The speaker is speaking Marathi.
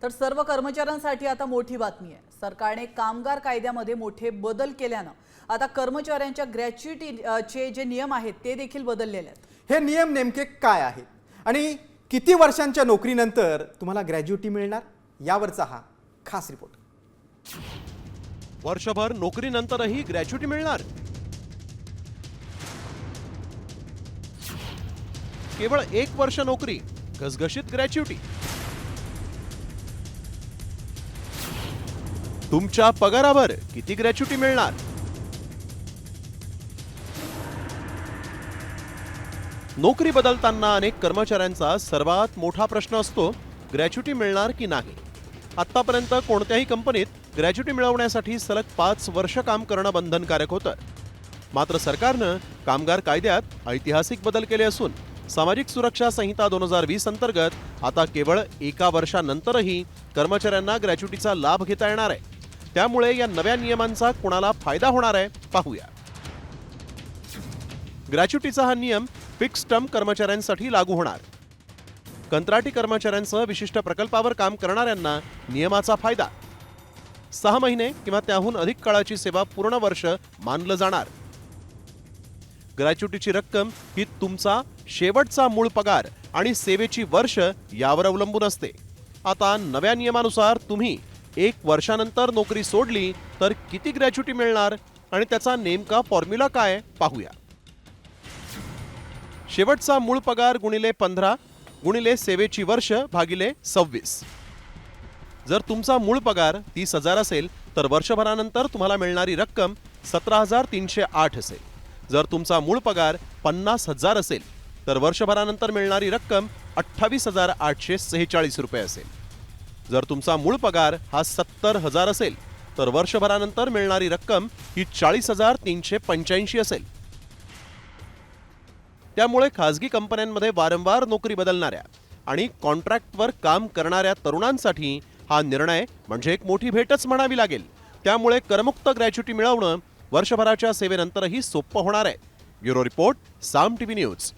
तर सर्व कर्मचाऱ्यांसाठी आता मोठी बातमी आहे। सरकारने कामगार कायद्यामध्ये मोठे बदल केल्याने आता कर्मचाऱ्यांच्या ग्रॅच्युइटीचे जे नियम आहेत ते देखील बदललेले आहेत। हे नियम नेमके काय आहेत आणि किती वर्षांच्या नोकरीनंतर तुम्हाला ग्रॅच्युइटी मिळणार यावरचा हा खास रिपोर्ट। वर्षभर नोकरीनंतरही ग्रॅच्युइटी मिळणार? केवळ 1 वर्ष नोकरी, घसघशीत ग्रॅच्युइटी। तुमच्या पगारावर किती ग्रॅच्युइटी मिळणार? नोकरी बदलताना अनेक कर्मचाऱ्यांचा सर्वात मोठा प्रश्न असतो, ग्रॅच्युइटी मिळणार की नाही। आतापर्यंत कोणत्याही कंपनीत ग्रॅच्युइटी मिळवण्यासाठी सलग 5 वर्ष काम करणं बंधनकारक होतं। मात्र सरकारनं कामगार कायद्यात ऐतिहासिक बदल केले असून सामाजिक सुरक्षा संहिता 2020 अंतर्गत आता केवळ 1 वर्षानंतरही कर्मचाऱ्यांना ग्रॅच्युइटीचा लाभ घेता येणार आहे। त्यामुळे या नव्या नियमांचा कोणाला फायदा होणार आहे पाहूया। ग्रॅच्युइटीचा हा नियम फिक्स टर्म कर्मचाऱ्यांसाठी लागू होणार। कंत्राटी कर्मचाऱ्यांसह विशिष्ट प्रकल्पावर काम करणाऱ्यांना नियमाचा फायदा। 6 महिने किंवा त्याहून अधिक काळाची सेवा पूर्ण वर्ष मानलं जाणार। ग्रॅच्युइटीची रक्कम ही तुमचा शेवटचा मूळ पगार आणि सेवेची वर्ष यावर अवलंबून असते। आता नव्या नियमानुसार तुम्ही 1 वर्षानंतर नोकरी सोडली तर किती ग्रॅच्युइटी मिळणार आणि त्याचा नेमका फॉर्म्युला काय पाहूया। शेवटचा मूळ पगार गुणिले 15 गुणिले सेवेची वर्ष भागिले 26। जर तुमचा मूळ पगार 30,000 असेल तर वर्षभरानंतर तुम्हाला मिळणारी रक्कम 17,308 असेल। जर तुमचा मूळ पगार 50,000 असेल तर वर्षभरानंतर मिळणारी रक्कम 28,846 रुपये असेल। जर तुमचा मूळ पगार हा 70,000 असेल तर वर्षभरानंतर मिळणारी रक्कम ही 40,385 असेल। त्यामुळे खासगी कंपन्यांमध्ये वारंवार नोकरी बदलणाऱ्या आणि कॉन्ट्रॅक्टवर काम करणाऱ्या तरुणांसाठी हा निर्णय म्हणजे एक मोठी भेटच म्हणावी लागेल। त्यामुळे करमुक्त ग्रॅच्युइटी मिळवणं वर्षभराच्या सेवेनंतरही सोपं होणार आहे। ब्युरो रिपोर्ट, साम टीव्ही न्यूज।